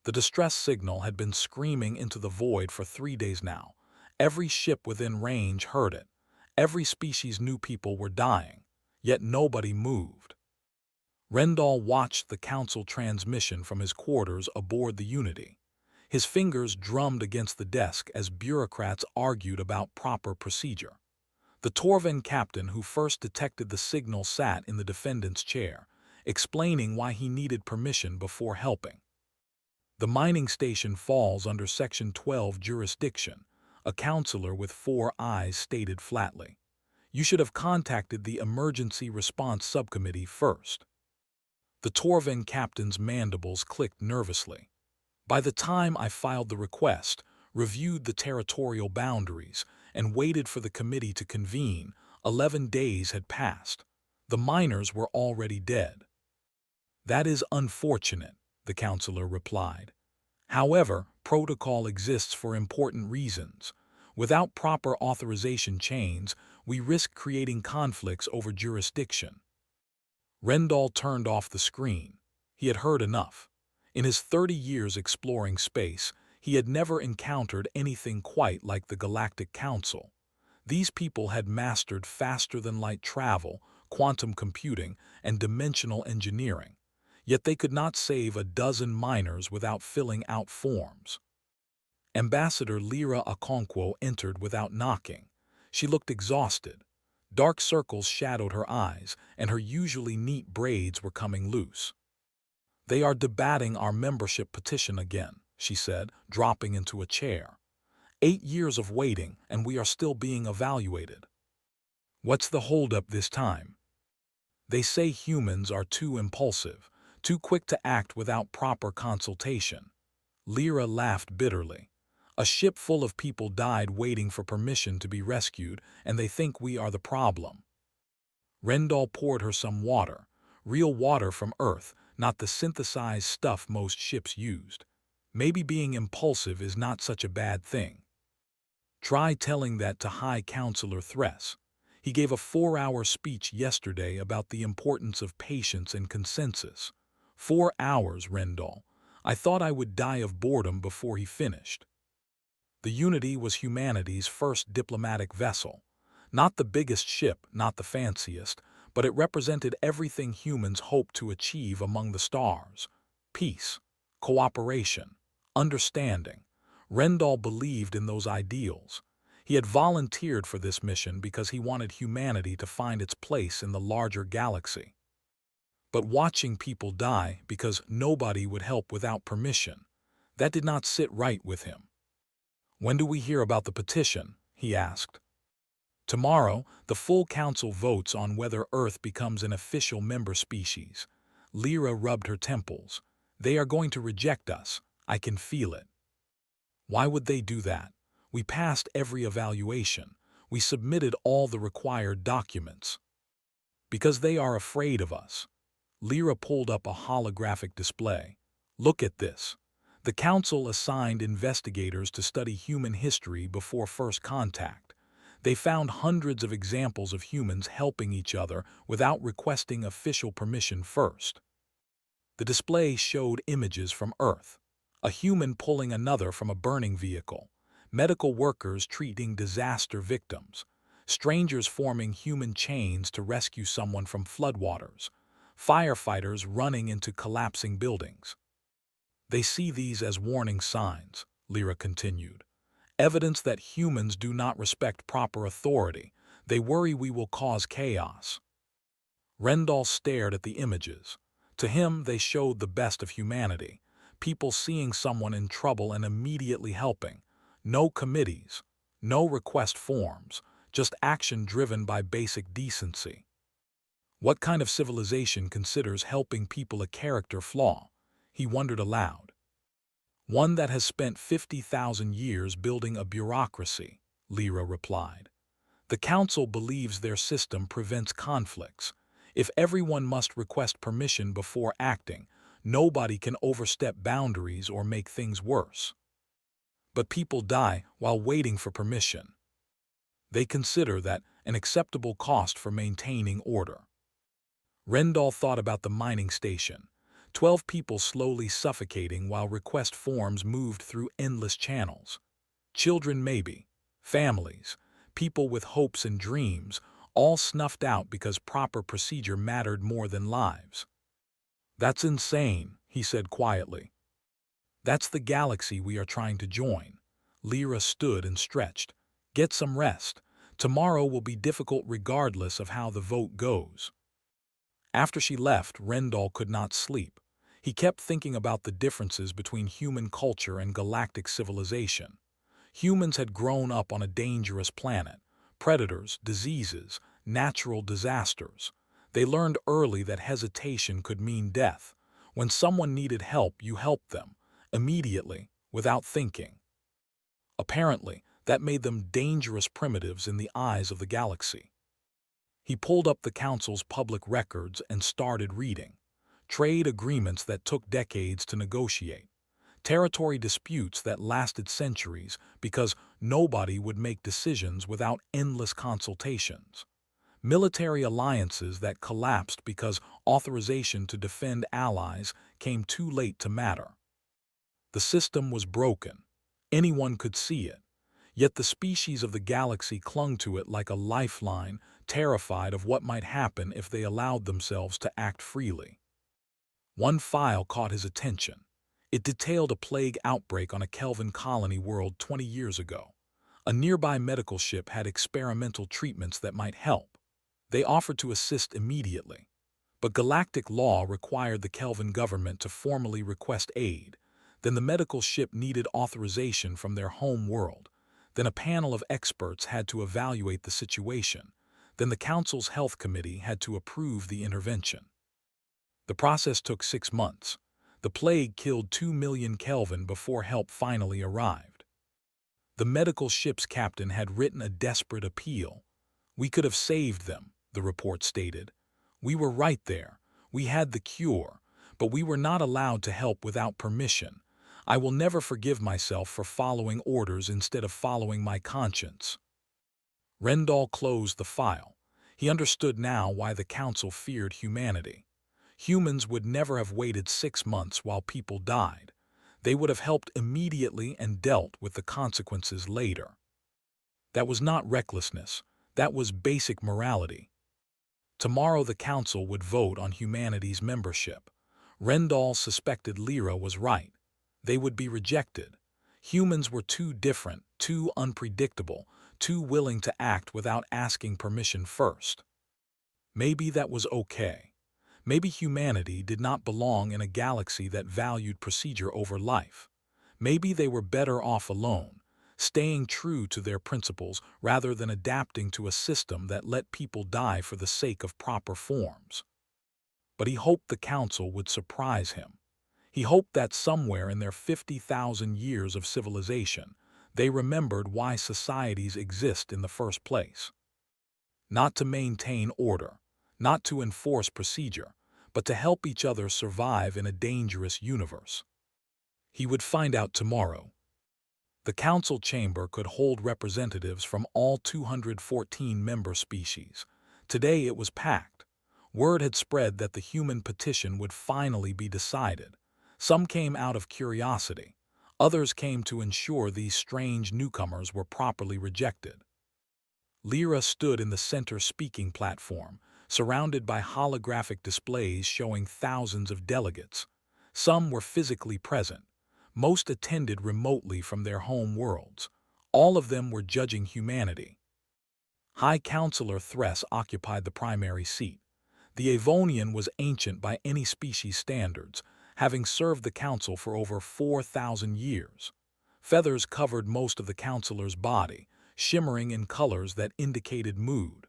The distress signal had been screaming into the void for 3 days now. Every ship within range heard it. Every species knew people were dying, yet nobody moved. Rendall watched the Council transmission from his quarters aboard the Unity. His fingers drummed against the desk as bureaucrats argued about proper procedure. The Torven captain who first detected the signal sat in the defendant's chair, explaining why he needed permission before helping. The mining station falls under Section 12 jurisdiction, a counselor with 4 eyes stated flatly. You should have contacted the Emergency Response Subcommittee first. The Torven captain's mandibles clicked nervously. By the time I filed the request, reviewed the territorial boundaries, and waited for the committee to convene, 11 days had passed. The miners were already dead. That is unfortunate, the counselor replied. However, protocol exists for important reasons. Without proper authorization chains, we risk creating conflicts over jurisdiction. Rendall turned off the screen. He had heard enough. In his 30 years exploring space, he had never encountered anything quite like the Galactic Council. These people had mastered faster-than-light travel, quantum computing, and dimensional engineering. Yet they could not save a dozen miners without filling out forms. Ambassador Lyra Okonkwo entered without knocking. She looked exhausted. Dark circles shadowed her eyes, and her usually neat braids were coming loose. They are debating our membership petition again, she said, dropping into a chair. 8 years of waiting, and we are still being evaluated. What's the holdup this time? They say humans are too impulsive, too quick to act without proper consultation. Lyra laughed bitterly. A ship full of people died waiting for permission to be rescued, and they think we are the problem. Rendall poured her some water, real water from Earth, not the synthesized stuff most ships used. Maybe being impulsive is not such a bad thing. Try telling that to High Counselor Thress. He gave a 4-hour speech yesterday about the importance of patience and consensus. 4 hours, Rendall. I thought I would die of boredom before he finished. The Unity was humanity's first diplomatic vessel. Not the biggest ship, not the fanciest, but it represented everything humans hoped to achieve among the stars. Peace, cooperation, understanding. Rendall believed in those ideals. He had volunteered for this mission because he wanted humanity to find its place in the larger galaxy. But watching people die because nobody would help without permission, that did not sit right with him. When do we hear about the petition? He asked. Tomorrow, the full council votes on whether Earth becomes an official member species. Lyra rubbed her temples. They are going to reject us. I can feel it. Why would they do that? We passed every evaluation. We submitted all the required documents. Because they are afraid of us. Lyra pulled up a holographic display. Look at this. The council assigned investigators to study human history before first contact. They found hundreds of examples of humans helping each other without requesting official permission first. The display showed images from Earth. A human pulling another from a burning vehicle. Medical workers treating disaster victims. Strangers forming human chains to rescue someone from floodwaters. Firefighters running into collapsing buildings. They see these as warning signs, Lyra continued. Evidence that humans do not respect proper authority. They worry we will cause chaos. Rendall stared at the images. To him, they showed the best of humanity. People seeing someone in trouble and immediately helping. No committees, no request forms, just action driven by basic decency. What kind of civilization considers helping people a character flaw? He wondered aloud. One that has spent 50,000 years building a bureaucracy, Lyra replied. The council believes their system prevents conflicts. If everyone must request permission before acting, nobody can overstep boundaries or make things worse. But people die while waiting for permission. They consider that an acceptable cost for maintaining order. Rendall thought about the mining station. 12 people slowly suffocating while request forms moved through endless channels. Children maybe, families, people with hopes and dreams, all snuffed out because proper procedure mattered more than lives. "That's insane," he said quietly. "That's the galaxy we are trying to join." Lyra stood and stretched. "Get some rest. Tomorrow will be difficult regardless of how the vote goes." After she left, Rendall could not sleep. He kept thinking about the differences between human culture and galactic civilization. Humans had grown up on a dangerous planet. Predators, diseases, natural disasters. They learned early that hesitation could mean death. When someone needed help, you helped them, immediately, without thinking. Apparently, that made them dangerous primitives in the eyes of the galaxy. He pulled up the Council's public records and started reading. Trade agreements that took decades to negotiate. Territory disputes that lasted centuries because nobody would make decisions without endless consultations. Military alliances that collapsed because authorization to defend allies came too late to matter. The system was broken. Anyone could see it. Yet the species of the galaxy clung to it like a lifeline, terrified of what might happen if they allowed themselves to act freely. One file caught his attention. It detailed a plague outbreak on a Kelvin colony world 20 years ago. A nearby medical ship had experimental treatments that might help. They offered to assist immediately. But galactic law required the Kelvin government to formally request aid. Then the medical ship needed authorization from their home world. Then a panel of experts had to evaluate the situation. Then the Council's Health Committee had to approve the intervention. The process took 6 months. The plague killed 2 million Kelvin before help finally arrived. The medical ship's captain had written a desperate appeal. "We could have saved them," the report stated. "We were right there. We had the cure, but we were not allowed to help without permission. I will never forgive myself for following orders instead of following my conscience." Rendall closed the file. He understood now why the Council feared humanity. Humans would never have waited 6 months while people died. They would have helped immediately and dealt with the consequences later. That was not recklessness. That was basic morality. Tomorrow the Council would vote on humanity's membership. Rendall suspected Lyra was right. They would be rejected. Humans were too different, too unpredictable, too willing to act without asking permission first. Maybe that was okay. Maybe humanity did not belong in a galaxy that valued procedure over life. Maybe they were better off alone, staying true to their principles rather than adapting to a system that let people die for the sake of proper forms. But he hoped the Council would surprise him. He hoped that somewhere in their 50,000 years of civilization, they remembered why societies exist in the first place. Not to maintain order, not to enforce procedure, but to help each other survive in a dangerous universe. He would find out tomorrow. The Council chamber could hold representatives from all 214 member species. Today it was packed. Word had spread that the human petition would finally be decided. Some came out of curiosity. Others came to ensure these strange newcomers were properly rejected. Lyra stood in the center speaking platform, surrounded by holographic displays showing thousands of delegates. Some were physically present. Most attended remotely from their home worlds. All of them were judging humanity. High Counselor Thress occupied the primary seat. The Avonian was ancient by any species standards, having served the Council for over 4,000 years. Feathers covered most of the Counselor's body, shimmering in colors that indicated mood.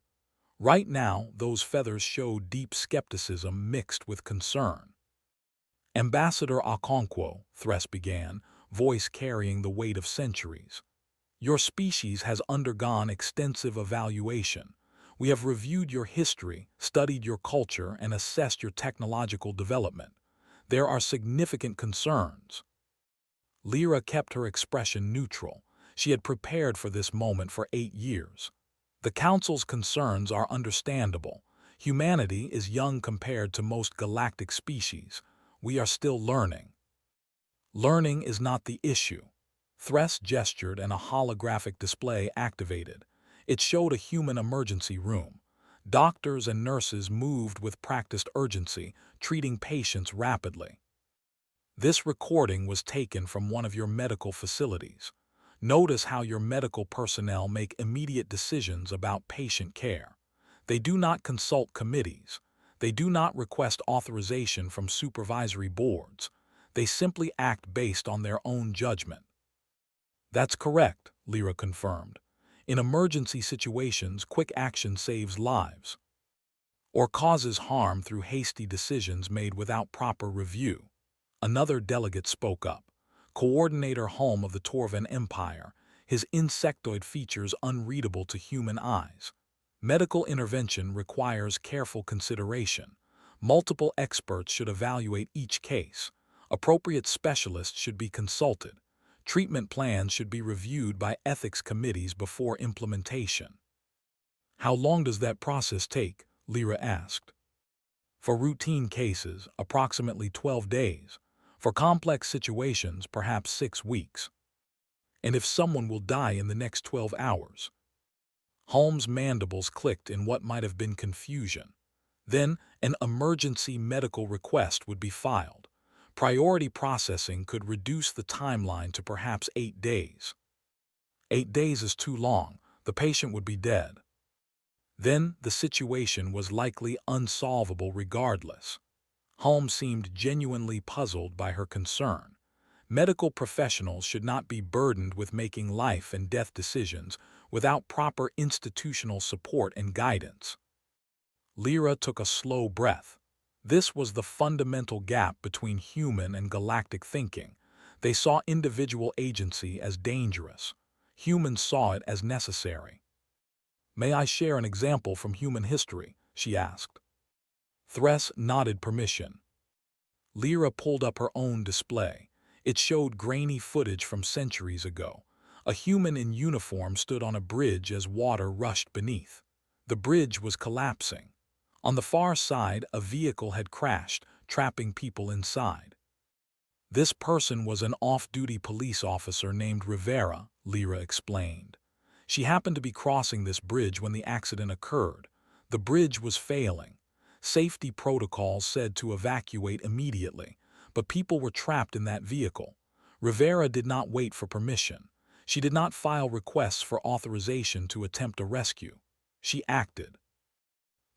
Right now, those feathers showed deep skepticism mixed with concern. "Ambassador Okonkwo," Thress began, voice carrying the weight of centuries. "Your species has undergone extensive evaluation. We have reviewed your history, studied your culture, and assessed your technological development. There are significant concerns." Lyra kept her expression neutral. She had prepared for this moment for 8 years. The Council's concerns are understandable. Humanity is young compared to most galactic species. We are still learning. Learning is not the issue. Thress gestured and a holographic display activated. It showed a human emergency room. Doctors and nurses moved with practiced urgency, treating patients rapidly. This recording was taken from one of your medical facilities. Notice how your medical personnel make immediate decisions about patient care. They do not consult committees. They do not request authorization from supervisory boards. They simply act based on their own judgment. That's correct, Lyra confirmed. In emergency situations, quick action saves lives or causes harm through hasty decisions made without proper review. Another delegate spoke up. Coordinator Holm of the Torvan Empire, his insectoid features unreadable to human eyes. Medical intervention requires careful consideration. Multiple experts should evaluate each case. Appropriate specialists should be consulted. Treatment plans should be reviewed by ethics committees before implementation. How long does that process take? Lyra asked. For routine cases, approximately 12 days. For complex situations, perhaps 6 weeks. And if someone will die in the next 12 hours? Holmes' mandibles clicked in what might have been confusion. Then, an emergency medical request would be filed. Priority processing could reduce the timeline to perhaps 8 days. 8 days is too long. The patient would be dead. Then, the situation was likely unsolvable regardless. Holmes seemed genuinely puzzled by her concern. Medical professionals should not be burdened with making life and death decisions without proper institutional support and guidance. Lyra took a slow breath. This was the fundamental gap between human and galactic thinking. They saw individual agency as dangerous. Humans saw it as necessary. May I share an example from human history? She asked. Thress nodded permission. Lyra pulled up her own display. It showed grainy footage from centuries ago. A human in uniform stood on a bridge as water rushed beneath. The bridge was collapsing. On the far side, a vehicle had crashed, trapping people inside. This person was an off-duty police officer named Rivera, Lyra explained. She happened to be crossing this bridge when the accident occurred. The bridge was failing. Safety protocols said to evacuate immediately, but people were trapped in that vehicle. Rivera did not wait for permission. She did not file requests for authorization to attempt a rescue. She acted.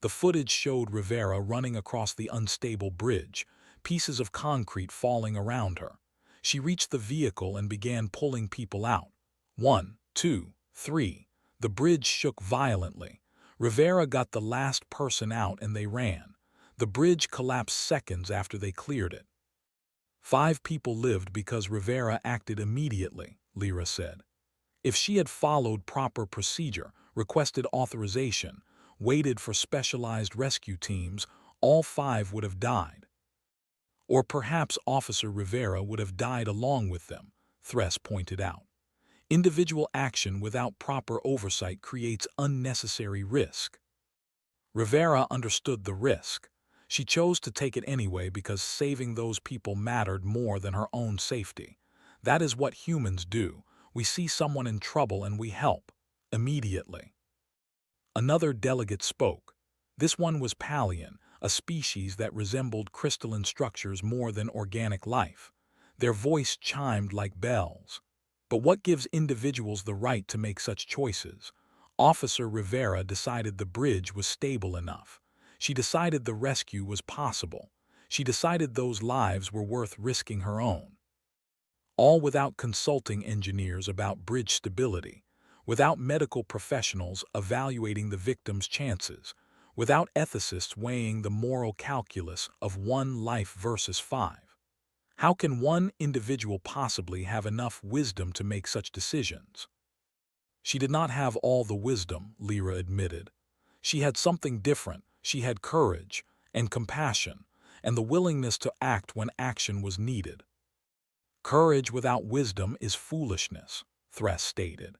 The footage showed Rivera running across the unstable bridge, pieces of concrete falling around her. She reached the vehicle and began pulling people out. 1, 2, 3. The bridge shook violently. Rivera got the last person out and they ran. The bridge collapsed seconds after they cleared it. 5 people lived because Rivera acted immediately, Lyra said. If she had followed proper procedure, requested authorization, waited for specialized rescue teams, all 5 would have died. Or perhaps Officer Rivera would have died along with them, Thress pointed out. Individual action without proper oversight creates unnecessary risk. Rivera understood the risk. She chose to take it anyway because saving those people mattered more than her own safety. That is what humans do. We see someone in trouble and we help. Immediately. Another delegate spoke. This one was Pallian, a species that resembled crystalline structures more than organic life. Their voice chimed like bells. But what gives individuals the right to make such choices? Officer Rivera decided the bridge was stable enough. She decided the rescue was possible. She decided those lives were worth risking her own. All without consulting engineers about bridge stability, without medical professionals evaluating the victim's chances, without ethicists weighing the moral calculus of one life versus 5. How can one individual possibly have enough wisdom to make such decisions? She did not have all the wisdom, Lyra admitted. She had something different. She had courage and compassion and the willingness to act when action was needed. Courage without wisdom is foolishness, Thress stated.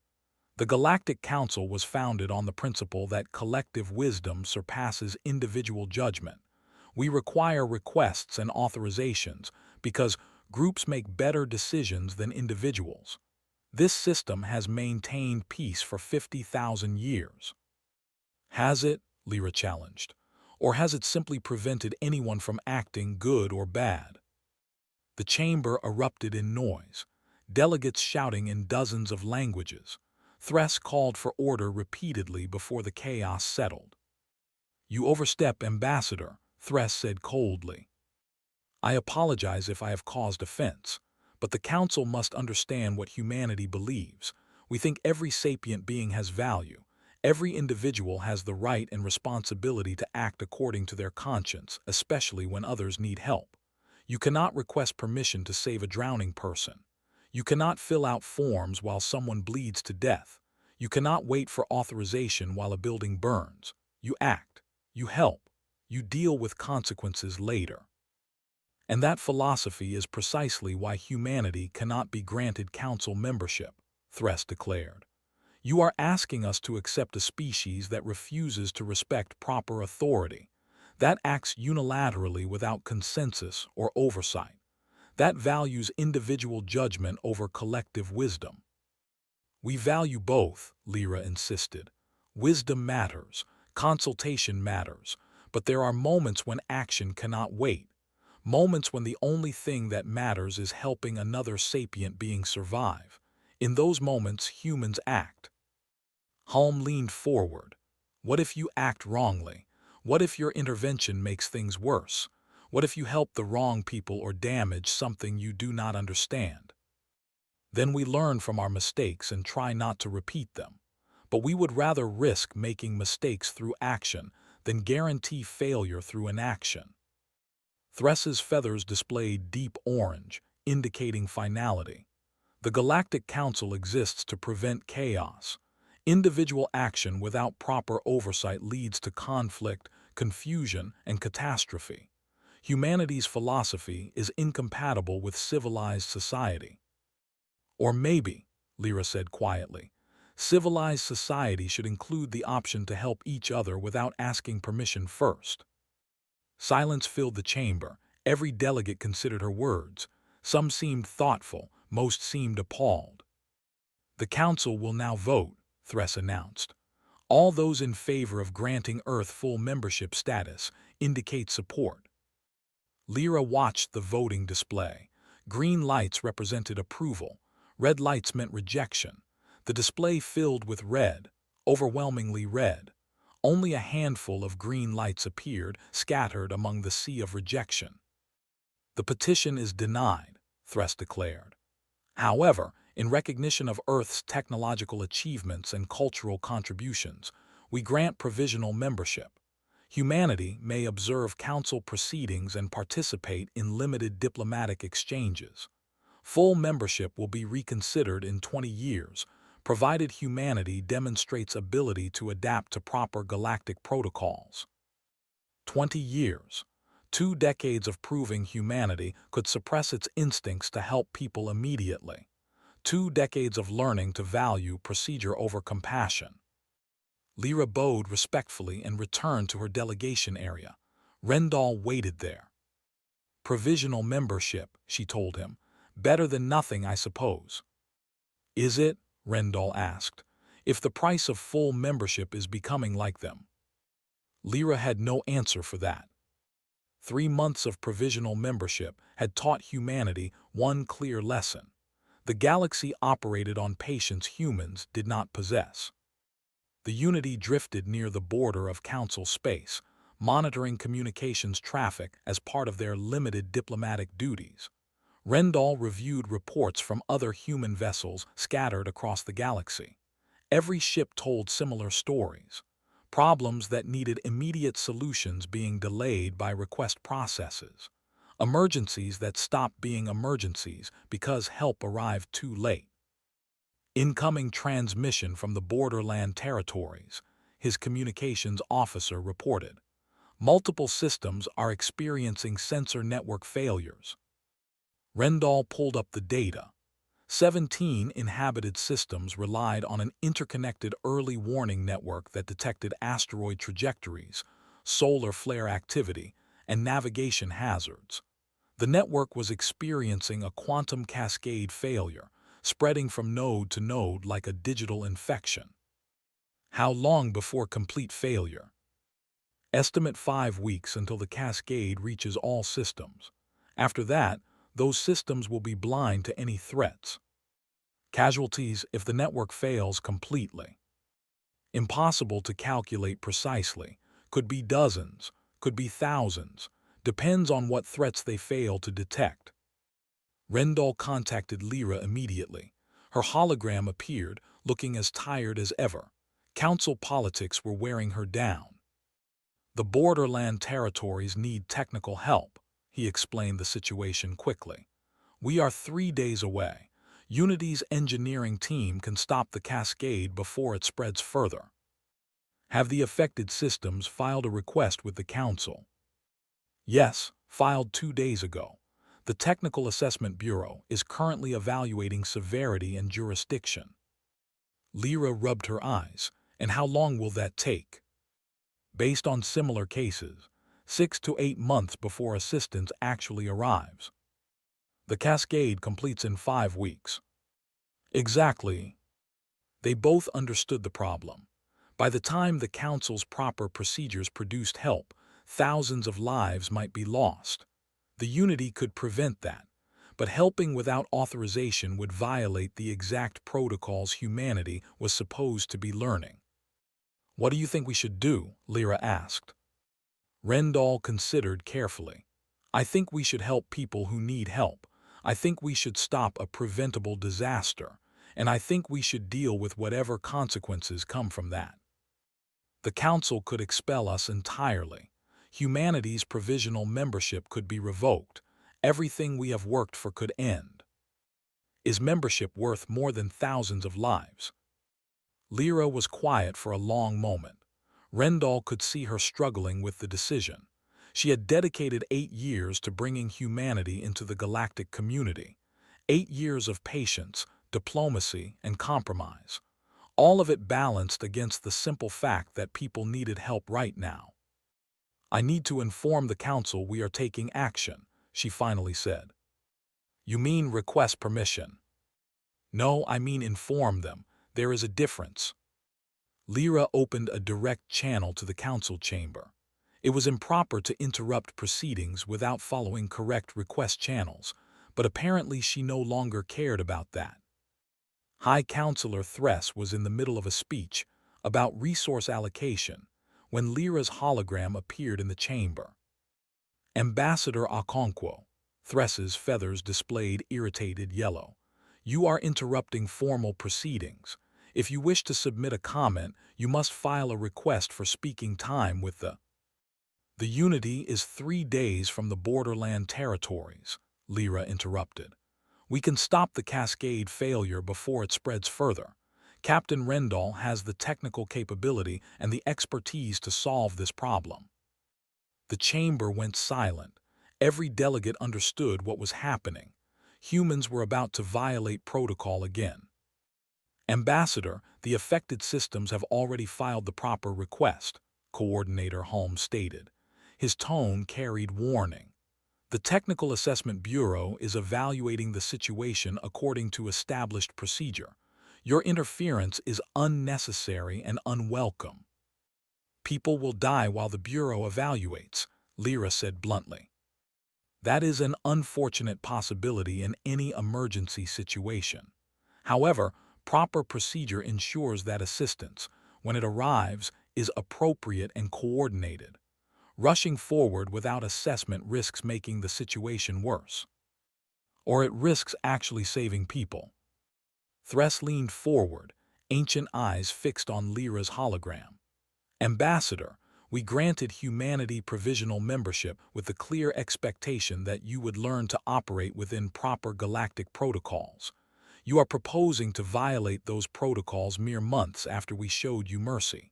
The Galactic Council was founded on the principle that collective wisdom surpasses individual judgment. We require requests and authorizations because groups make better decisions than individuals. This system has maintained peace for 50,000 years. Has it? Lyra challenged. Or has it simply prevented anyone from acting good or bad? The chamber erupted in noise, delegates shouting in dozens of languages. Thress called for order repeatedly before the chaos settled. "You overstep, Ambassador," Thress said coldly. "I apologize if I have caused offense, but the Council must understand what humanity believes. We think every sapient being has value. Every individual has the right and responsibility to act according to their conscience, especially when others need help. You cannot request permission to save a drowning person. You cannot fill out forms while someone bleeds to death. You cannot wait for authorization while a building burns. You act. You help. You deal with consequences later." And that philosophy is precisely why humanity cannot be granted council membership, Thress declared. "You are asking us to accept a species that refuses to respect proper authority, that acts unilaterally without consensus or oversight, that values individual judgment over collective wisdom." "We value both," Lyra insisted. "Wisdom matters, consultation matters, but there are moments when action cannot wait, moments when the only thing that matters is helping another sapient being survive. In those moments, humans act." Hulme leaned forward. "What if you act wrongly? What if your intervention makes things worse? What if you help the wrong people or damage something you do not understand?" "Then we learn from our mistakes and try not to repeat them. But we would rather risk making mistakes through action than guarantee failure through inaction." Thress's feathers displayed deep orange, indicating finality. "The Galactic Council exists to prevent chaos. Individual action without proper oversight leads to conflict, confusion, and catastrophe. Humanity's philosophy is incompatible with civilized society." "Or maybe," Lyra said quietly, "civilized society should include the option to help each other without asking permission first." Silence filled the chamber. Every delegate considered her words. Some seemed thoughtful, most seemed appalled. "The Council will now vote," Thress announced. "All those in favor of granting Earth full membership status indicate support." Lyra watched the voting display. Green lights represented approval. Red lights meant rejection. The display filled with red, overwhelmingly red. Only a handful of green lights appeared, scattered among the sea of rejection. "The petition is denied," Thress declared. "However, in recognition of Earth's technological achievements and cultural contributions, we grant provisional membership. Humanity may observe council proceedings and participate in limited diplomatic exchanges. Full membership will be reconsidered in 20 years, provided humanity demonstrates ability to adapt to proper galactic protocols." 20 years. 2 decades of proving humanity could suppress its instincts to help people immediately. 2 decades of learning to value procedure over compassion. Lyra bowed respectfully and returned to her delegation area. Rendall waited there. "Provisional membership," she told him. "Better than nothing, I suppose." "Is it?" Rendall asked. "If the price of full membership is becoming like them." Lyra had no answer for that. 3 months of provisional membership had taught humanity one clear lesson. The galaxy operated on patience humans did not possess. The Unity drifted near the border of Council space, monitoring communications traffic as part of their limited diplomatic duties. Rendall reviewed reports from other human vessels scattered across the galaxy. Every ship told similar stories. Problems that needed immediate solutions being delayed by request processes. Emergencies that stopped being emergencies because help arrived too late. "Incoming transmission from the borderland territories," his communications officer reported. "Multiple systems are experiencing sensor network failures." Rendall pulled up the data. 17 inhabited systems relied on an interconnected early warning network that detected asteroid trajectories, solar flare activity, and navigation hazards. The network was experiencing a quantum cascade failure, spreading from node to node like a digital infection. How long before complete failure? Estimate 5 weeks until the cascade reaches all systems. After that, those systems will be blind to any threats. Casualties if the network fails completely. Impossible to calculate precisely. Could be dozens, could be thousands. Depends on what threats they fail to detect. Rendall contacted Lyra immediately. Her hologram appeared, looking as tired as ever. Council politics were wearing her down. The borderland territories need technical help, he explained the situation quickly. We are 3 days away. Unity's engineering team can stop the cascade before it spreads further. Have the affected systems filed a request with the Council? Yes, filed 2 days ago. The Technical Assessment Bureau is currently evaluating severity and jurisdiction. Lyra rubbed her eyes. And how long will that take? Based on similar cases, 6 to 8 months before assistance actually arrives. The cascade completes in 5 weeks. Exactly. They both understood the problem. By the time the Council's proper procedures produced help, thousands of lives might be lost. The Unity could prevent that, but helping without authorization would violate the exact protocols humanity was supposed to be learning. What do you think we should do? Lyra asked. Rendall considered carefully. I think we should help people who need help. I think we should stop a preventable disaster, and I think we should deal with whatever consequences come from that. The Council could expel us entirely. Humanity's provisional membership could be revoked. Everything we have worked for could end. Is membership worth more than thousands of lives? Lyra was quiet for a long moment. Rendall could see her struggling with the decision. She had dedicated 8 years to bringing humanity into the galactic community. 8 years of patience, diplomacy, and compromise. All of it balanced against the simple fact that people needed help right now. I need to inform the Council we are taking action, she finally said. You mean request permission? No, I mean inform them. There is a difference. Lyra opened a direct channel to the Council chamber. It was improper to interrupt proceedings without following correct request channels, but apparently she no longer cared about that. High Counselor Thress was in the middle of a speech about resource allocation when Lyra's hologram appeared in the chamber. Ambassador Okonkwo, Thress's feathers displayed irritated yellow. You are interrupting formal proceedings. If you wish to submit a comment, you must file a request for speaking time with the Unity is 3 days from the borderland territories, Lyra interrupted. We can stop the cascade failure before it spreads further. Captain Rendall has the technical capability and the expertise to solve this problem. The chamber went silent. Every delegate understood what was happening. Humans were about to violate protocol again. Ambassador, the affected systems have already filed the proper request, Coordinator Holmes stated. His tone carried warning. The Technical Assessment Bureau is evaluating the situation according to established procedure. Your interference is unnecessary and unwelcome. People will die while the Bureau evaluates, Lyra said bluntly. That is an unfortunate possibility in any emergency situation. However, proper procedure ensures that assistance, when it arrives, is appropriate and coordinated. Rushing forward without assessment risks making the situation worse. Or it risks actually saving people. Thress leaned forward, ancient eyes fixed on Lyra's hologram. Ambassador, we granted humanity provisional membership with the clear expectation that you would learn to operate within proper galactic protocols. You are proposing to violate those protocols mere months after we showed you mercy.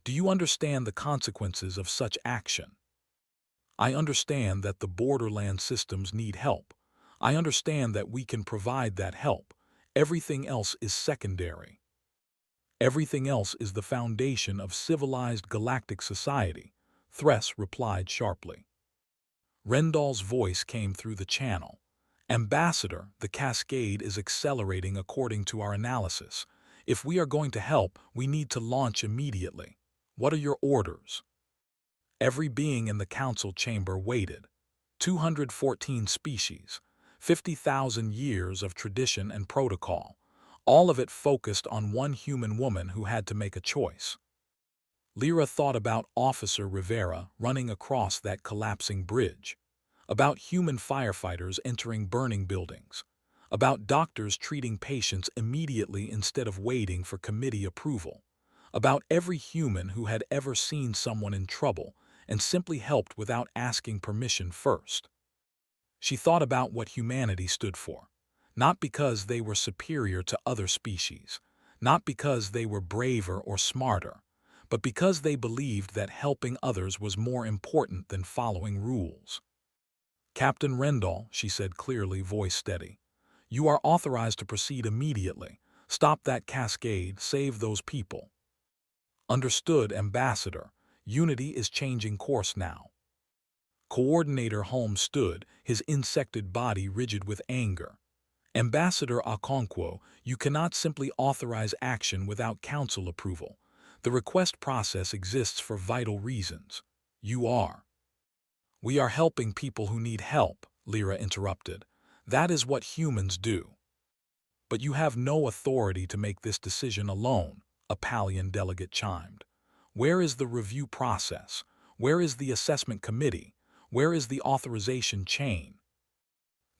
Do you understand the consequences of such action? I understand that the borderland systems need help. I understand that we can provide that help. Everything else is secondary. Everything else is the foundation of civilized galactic society, Thress replied sharply. Rendall's voice came through the channel. Ambassador, the cascade is accelerating according to our analysis. If we are going to help, we need to launch immediately. What are your orders? Every being in the council chamber waited. 214 species, 50,000 years of tradition and protocol, all of it focused on one human woman who had to make a choice. Lyra thought about Officer Rivera running across that collapsing bridge, about human firefighters entering burning buildings, about doctors treating patients immediately instead of waiting for committee approval, about every human who had ever seen someone in trouble and simply helped without asking permission first. She thought about what humanity stood for, not because they were superior to other species, not because they were braver or smarter, but because they believed that helping others was more important than following rules. Captain Rendall, she said clearly, voice steady, you are authorized to proceed immediately. Stop that cascade, save those people. Understood, Ambassador. Unity is changing course now. Coordinator Holmes stood, his insected body rigid with anger. Ambassador Okonkwo, you cannot simply authorize action without council approval. The request process exists for vital reasons. You are. We are helping people who need help, Lyra interrupted. That is what humans do. But you have no authority to make this decision alone, a Palian delegate chimed. Where is the review process? Where is the assessment committee? Where is the authorization chain?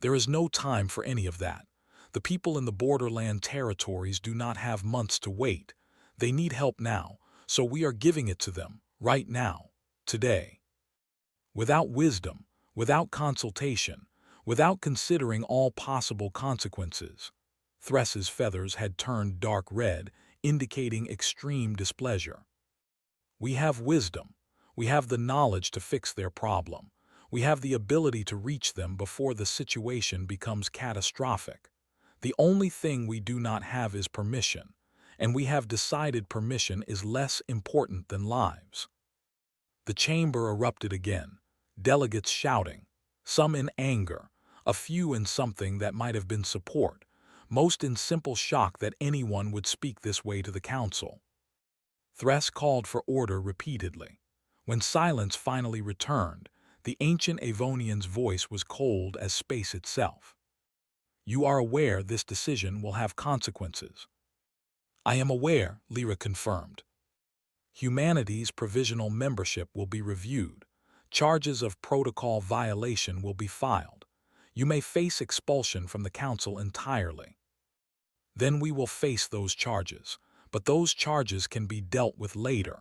There is no time for any of that. The people in the borderland territories do not have months to wait. They need help now, so we are giving it to them, right now, today. Without wisdom, without consultation, without considering all possible consequences. Thress's feathers had turned dark red, indicating extreme displeasure. We have wisdom. We have the knowledge to fix their problem. We have the ability to reach them before the situation becomes catastrophic. The only thing we do not have is permission, and we have decided permission is less important than lives. The chamber erupted again, delegates shouting, some in anger, a few in something that might have been support, most in simple shock that anyone would speak this way to the council. Thress called for order repeatedly. When silence finally returned, the ancient Avonian's voice was cold as space itself. You are aware this decision will have consequences. I am aware, Lyra confirmed. Humanity's provisional membership will be reviewed. Charges of protocol violation will be filed. You may face expulsion from the council entirely. Then we will face those charges, but those charges can be dealt with later.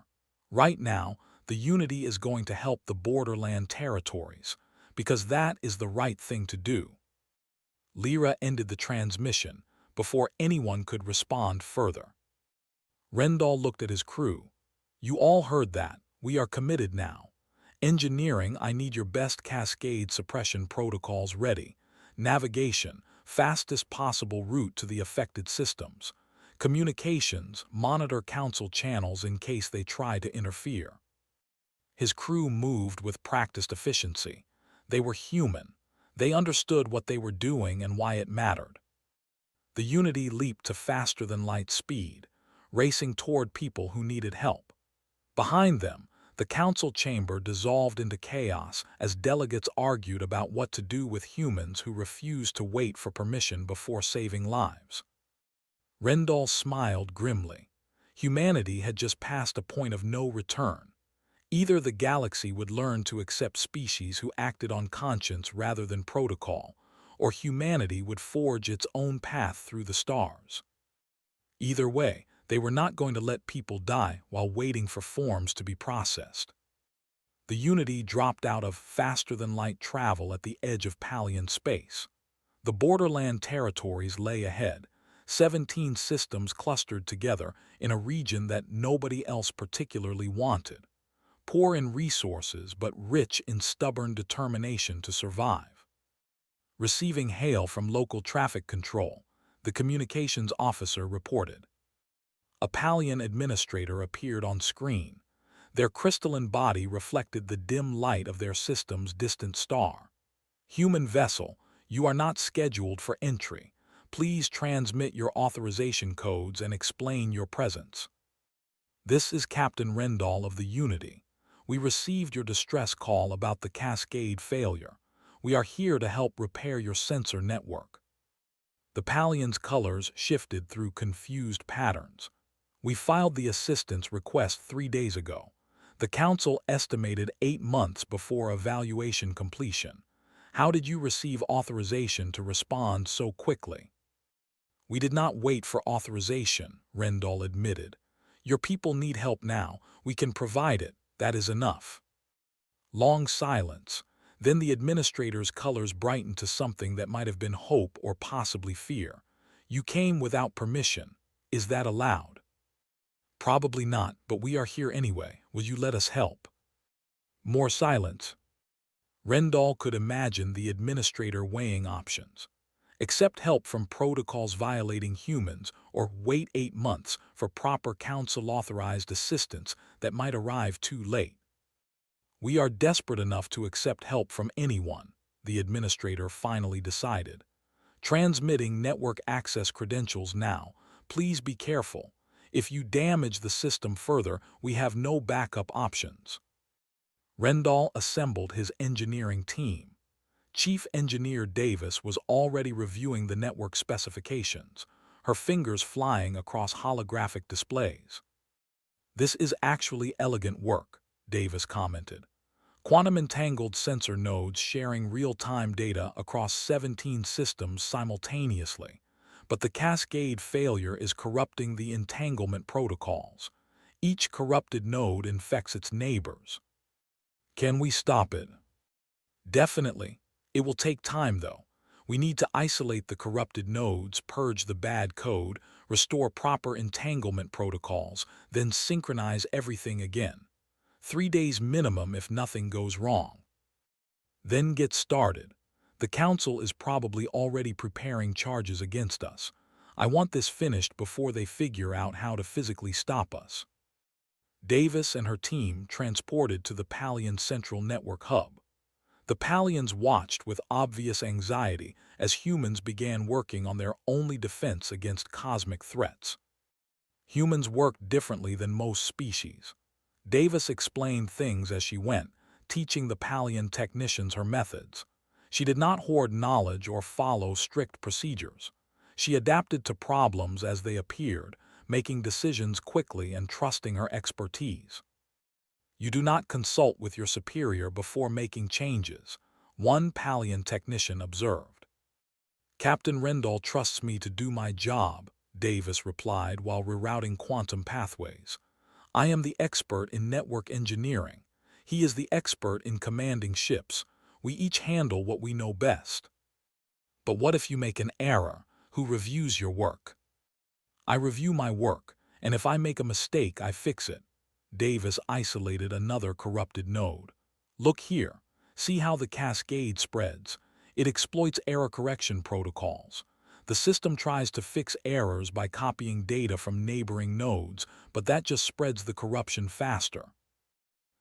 Right now, the Unity is going to help the borderland territories, because that is the right thing to do. Lyra ended the transmission before anyone could respond further. Rendall looked at his crew. You all heard that. We are committed now. Engineering, I need your best cascade suppression protocols ready. Navigation, fastest possible route to the affected systems. Communications, monitor council channels in case they try to interfere. His crew moved with practiced efficiency. They were human. They understood what they were doing and why it mattered. The Unity leaped to faster-than-light speed, racing toward people who needed help. Behind them, the council chamber dissolved into chaos as delegates argued about what to do with humans who refused to wait for permission before saving lives. Rendall smiled grimly. Humanity had just passed a point of no return. Either the galaxy would learn to accept species who acted on conscience rather than protocol, or humanity would forge its own path through the stars. Either way, they were not going to let people die while waiting for forms to be processed. The Unity dropped out of faster-than-light travel at the edge of Palian space. The borderland territories lay ahead, 17 systems clustered together in a region that nobody else particularly wanted. Poor in resources but rich in stubborn determination to survive. Receiving hail from local traffic control, the communications officer reported. A Palian administrator appeared on screen. Their crystalline body reflected the dim light of their system's distant star. Human vessel, you are not scheduled for entry. Please transmit your authorization codes and explain your presence. This is Captain Rendall of the Unity. We received your distress call about the Cascade failure. We are here to help repair your sensor network. The Pallion's colors shifted through confused patterns. We filed the assistance request 3 days ago. The Council estimated 8 months before evaluation completion. How did you receive authorization to respond so quickly? We did not wait for authorization, Rendall admitted. Your people need help now. We can provide it. That is enough. Long silence. Then the administrator's colors brightened to something that might have been hope or possibly fear. You came without permission. Is that allowed? Probably not, but we are here anyway. Will you let us help? More silence. Rendall could imagine the administrator weighing options. Accept help from protocols violating humans, or wait 8 months for proper council-authorized assistance that might arrive too late. We are desperate enough to accept help from anyone, the administrator finally decided. Transmitting network access credentials now. Please be careful. If you damage the system further, we have no backup options. Rendall assembled his engineering team. Chief Engineer Davis was already reviewing the network specifications, her fingers flying across holographic displays. This is actually elegant work, Davis commented. Quantum-entangled sensor nodes sharing real-time data across 17 systems simultaneously. But the cascade failure is corrupting the entanglement protocols. Each corrupted node infects its neighbors. Can we stop it? Definitely. It will take time, though. We need to isolate the corrupted nodes, purge the bad code, restore proper entanglement protocols, then synchronize everything again. 3 days minimum if nothing goes wrong. Then get started. The Council is probably already preparing charges against us. I want this finished before they figure out how to physically stop us. Davis and her team transported to the Pallion Central Network Hub. The Pallions watched with obvious anxiety as humans began working on their only defense against cosmic threats. Humans work differently than most species. Davis explained things as she went, teaching the Pallion technicians her methods. She did not hoard knowledge or follow strict procedures. She adapted to problems as they appeared, making decisions quickly and trusting her expertise. You do not consult with your superior before making changes, one Pallion technician observed. Captain Rendall trusts me to do my job, Davis replied while rerouting quantum pathways. I am the expert in network engineering. He is the expert in commanding ships. We each handle what we know best. But what if you make an error? Who reviews your work? I review my work, and if I make a mistake, I fix it. Davis isolated another corrupted node. Look here. See how the cascade spreads. It exploits error correction protocols. The system tries to fix errors by copying data from neighboring nodes, but that just spreads the corruption faster.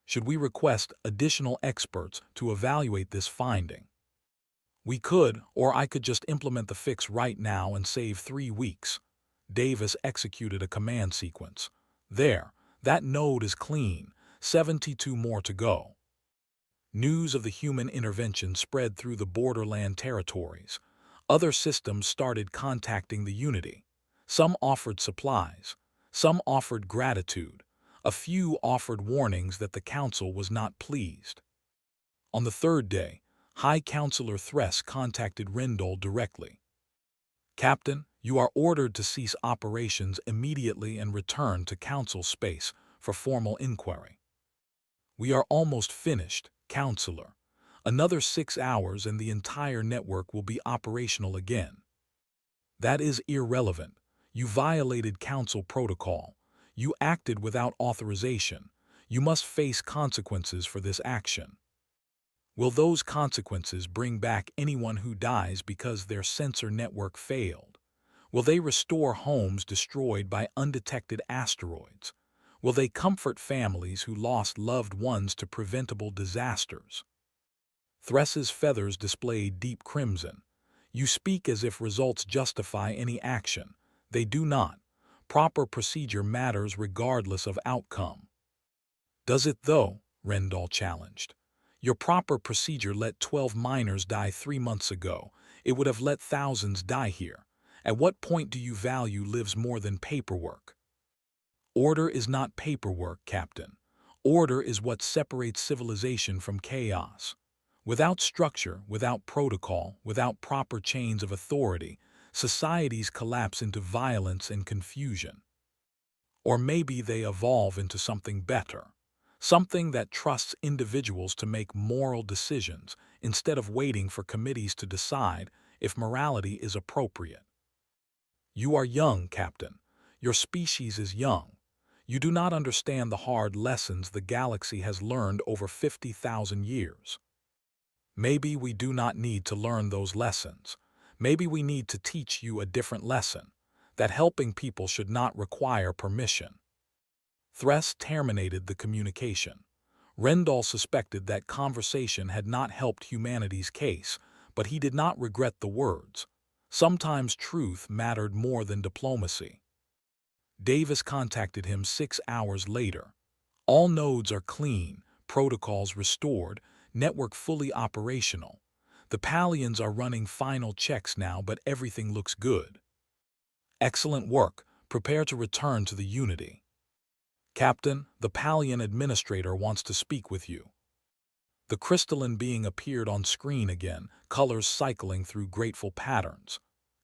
Should we request additional experts to evaluate this finding? We could, or I could just implement the fix right now and save 3 weeks. Davis executed a command sequence. There, that node is clean, 72 more to go. News of the human intervention spread through the borderland territories. Other systems started contacting the Unity. Some offered supplies. Some offered gratitude. A few offered warnings that the Council was not pleased. On the 3rd day, High Counselor Thress contacted Rendall directly. Captain, you are ordered to cease operations immediately and return to Council space for formal inquiry. We are almost finished, Counselor. Another 6 hours and the entire network will be operational again. That is irrelevant. You violated Council protocol. You acted without authorization. You must face consequences for this action. Will those consequences bring back anyone who dies because their sensor network failed? Will they restore homes destroyed by undetected asteroids? Will they comfort families who lost loved ones to preventable disasters? Thress's feathers display deep crimson. You speak as if results justify any action. They do not. Proper procedure matters regardless of outcome. Does it though? Rendall challenged. Your proper procedure let 12 miners die 3 months ago. It would have let thousands die here. At what point do you value lives more than paperwork? Order is not paperwork, Captain. Order is what separates civilization from chaos. Without structure, without protocol, without proper chains of authority, societies collapse into violence and confusion. Or maybe they evolve into something better. Something that trusts individuals to make moral decisions instead of waiting for committees to decide if morality is appropriate. You are young, Captain. Your species is young. You do not understand the hard lessons the galaxy has learned over 50,000 years. Maybe we do not need to learn those lessons. Maybe we need to teach you a different lesson, that helping people should not require permission. Thress terminated the communication. Rendall suspected that conversation had not helped humanity's case, but he did not regret the words. Sometimes truth mattered more than diplomacy. Davis contacted him 6 hours later. All nodes are clean, protocols restored, network fully operational. The Palians are running final checks now, but everything looks good. Excellent work. Prepare to return to the Unity. Captain, the Palian administrator wants to speak with you. The crystalline being appeared on screen again, colors cycling through grateful patterns.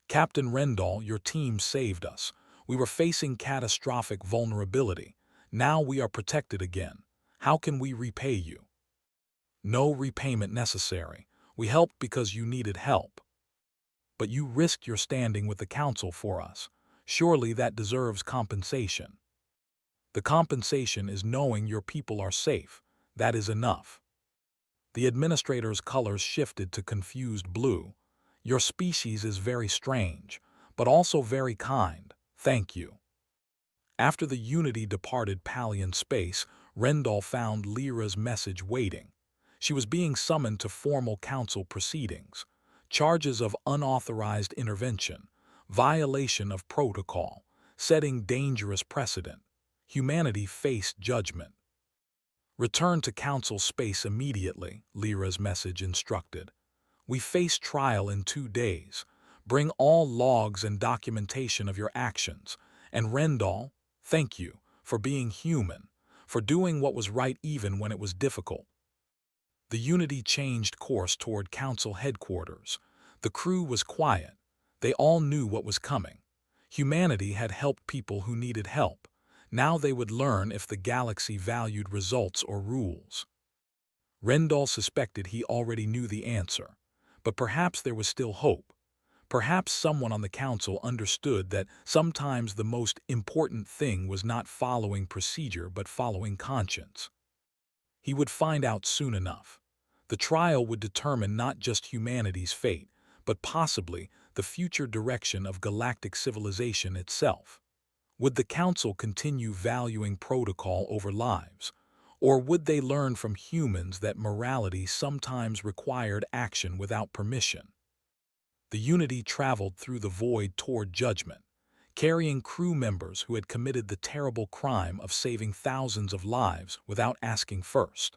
Captain Rendall, your team saved us. We were facing catastrophic vulnerability. Now we are protected again. How can we repay you? No repayment necessary. We helped because you needed help. But you risked your standing with the Council for us. Surely that deserves compensation. The compensation is knowing your people are safe. That is enough. The administrator's colors shifted to confused blue. Your species is very strange, but also very kind. Thank you. After the Unity departed Palian space, Rendall found Lyra's message waiting. She was being summoned to formal council proceedings. Charges of unauthorized intervention, violation of protocol, setting dangerous precedent. Humanity faced judgment. Return to council space immediately, Lyra's message instructed. We face trial in 2 days. Bring all logs and documentation of your actions. And Rendall, thank you for being human, for doing what was right even when it was difficult. The Unity changed course toward council headquarters. The crew was quiet. They all knew what was coming. Humanity had helped people who needed help. Now they would learn if the galaxy valued results or rules. Rendall suspected he already knew the answer, but perhaps there was still hope. Perhaps someone on the council understood that sometimes the most important thing was not following procedure but following conscience. He would find out soon enough. The trial would determine not just humanity's fate, but possibly the future direction of galactic civilization itself. Would the Council continue valuing protocol over lives? Or would they learn from humans that morality sometimes required action without permission? The Unity traveled through the void toward judgment, carrying crew members who had committed the terrible crime of saving thousands of lives without asking first.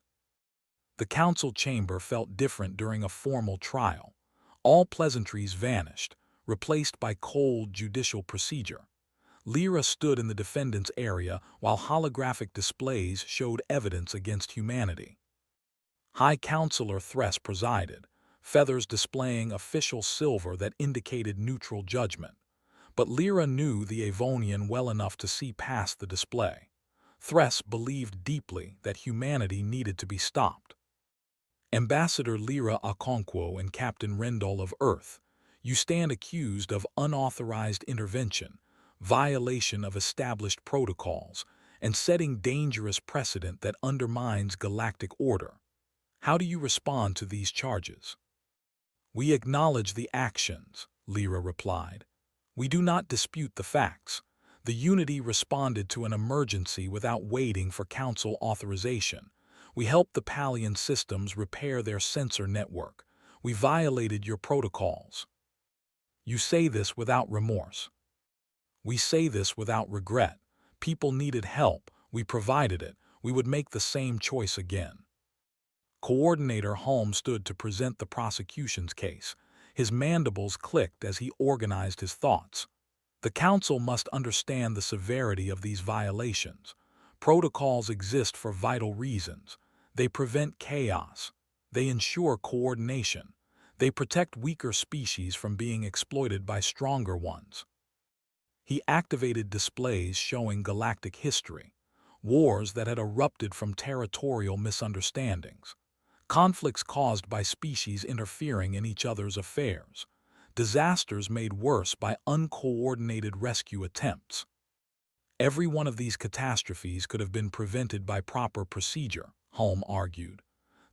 The council chamber felt different during a formal trial. All pleasantries vanished, replaced by cold judicial procedure. Lyra stood in the defendant's area while holographic displays showed evidence against humanity. High Counselor Thress presided, feathers displaying official silver that indicated neutral judgment. But Lyra knew the Avonian well enough to see past the display. Thress believed deeply that humanity needed to be stopped. Ambassador Lyra Okonkwo and Captain Rendall of Earth, you stand accused of unauthorized intervention, violation of established protocols, and setting dangerous precedent that undermines galactic order. How do you respond to these charges? We acknowledge the actions, Lyra replied. We do not dispute the facts. The Unity responded to an emergency without waiting for council authorization. We helped the Palian systems repair their sensor network. We violated your protocols. You say this without remorse. We say this without regret. People needed help. We provided it. We would make the same choice again. Coordinator Holmes stood to present the prosecution's case. His mandibles clicked as he organized his thoughts. The council must understand the severity of these violations. Protocols exist for vital reasons. They prevent chaos. They ensure coordination. They protect weaker species from being exploited by stronger ones. He activated displays showing galactic history, wars that had erupted from territorial misunderstandings, conflicts caused by species interfering in each other's affairs, disasters made worse by uncoordinated rescue attempts. Every one of these catastrophes could have been prevented by proper procedure, Holm argued.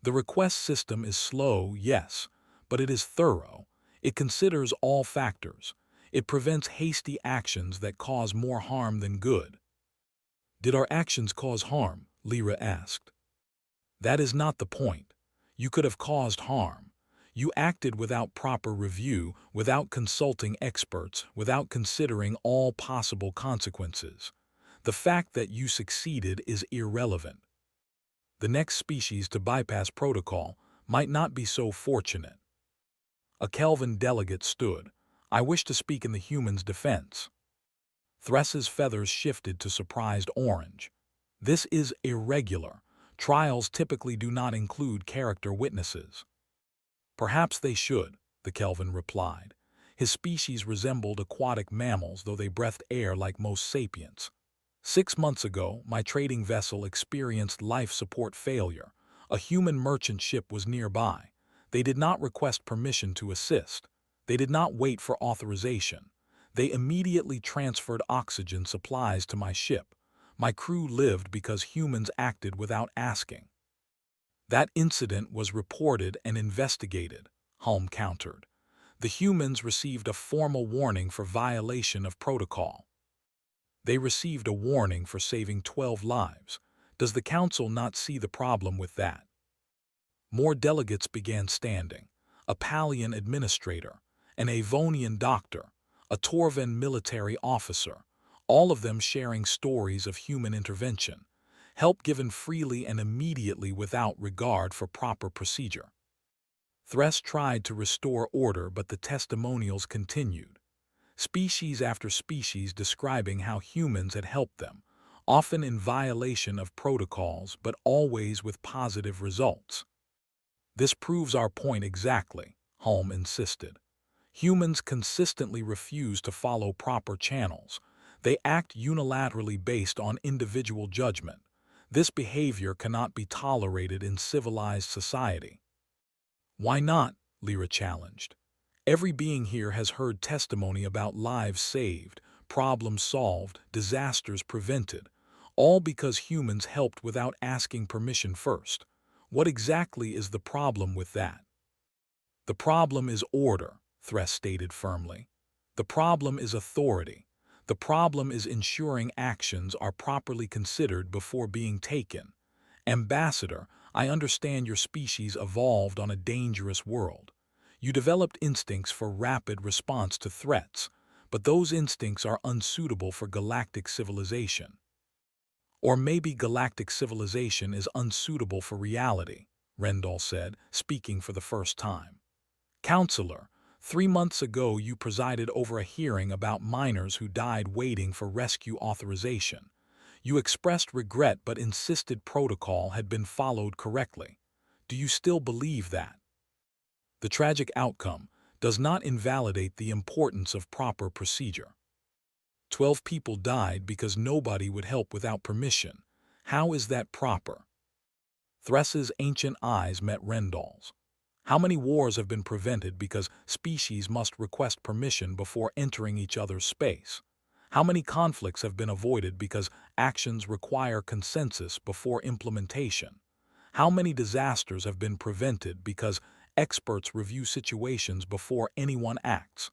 The request system is slow, yes, but it is thorough. It considers all factors. It prevents hasty actions that cause more harm than good. Did our actions cause harm? Lyra asked. That is not the point. You could have caused harm. You acted without proper review, without consulting experts, without considering all possible consequences. The fact that you succeeded is irrelevant. The next species to bypass protocol might not be so fortunate. A Kelvin delegate stood. I wish to speak in the human's defense. Thress's feathers shifted to surprised orange. This is irregular. Trials typically do not include character witnesses. Perhaps they should, the Kelvin replied. His species resembled aquatic mammals, though they breathed air like most sapients. 6 months ago, my trading vessel experienced life support failure. A human merchant ship was nearby. They did not request permission to assist. They did not wait for authorization. They immediately transferred oxygen supplies to my ship. My crew lived because humans acted without asking. That incident was reported and investigated, Holm countered. The humans received a formal warning for violation of protocol. They received a warning for saving 12 lives. Does the council not see the problem with that? More delegates began standing. A Palian administrator, an Avonian doctor, a Torvan military officer, all of them sharing stories of human intervention, help given freely and immediately without regard for proper procedure. Thress tried to restore order, but the testimonials continued. Species after species describing how humans had helped them, often in violation of protocols but always with positive results. This proves our point exactly, Holm insisted. Humans consistently refuse to follow proper channels. They act unilaterally based on individual judgment. This behavior cannot be tolerated in civilized society. Why not? Lyra challenged. Every being here has heard testimony about lives saved, problems solved, disasters prevented, all because humans helped without asking permission first. What exactly is the problem with that? The problem is order, Thress stated firmly. The problem is authority. The problem is ensuring actions are properly considered before being taken. Ambassador, I understand your species evolved on a dangerous world. You developed instincts for rapid response to threats, but those instincts are unsuitable for galactic civilization. Or maybe galactic civilization is unsuitable for reality, Rendell said, speaking for the first time. Counselor, 3 months ago you presided over a hearing about miners who died waiting for rescue authorization. You expressed regret but insisted protocol had been followed correctly. Do you still believe that? The tragic outcome does not invalidate the importance of proper procedure. 12 people died because nobody would help without permission. How is that proper? Thress's ancient eyes met Rendell's. How many wars have been prevented because species must request permission before entering each other's space? How many conflicts have been avoided because actions require consensus before implementation? How many disasters have been prevented because experts review situations before anyone acts?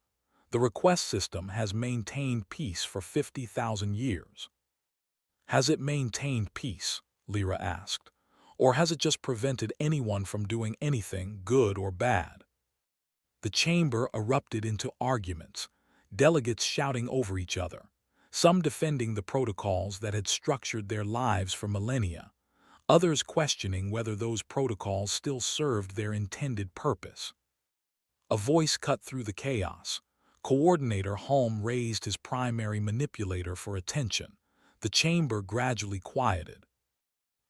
The request system has maintained peace for 50,000 years. Has it maintained peace? Lyra asked. Or has it just prevented anyone from doing anything, good or bad? The chamber erupted into arguments, delegates shouting over each other, some defending the protocols that had structured their lives for millennia, others questioning whether those protocols still served their intended purpose. A voice cut through the chaos. Coordinator Holm raised his primary manipulator for attention. The chamber gradually quieted.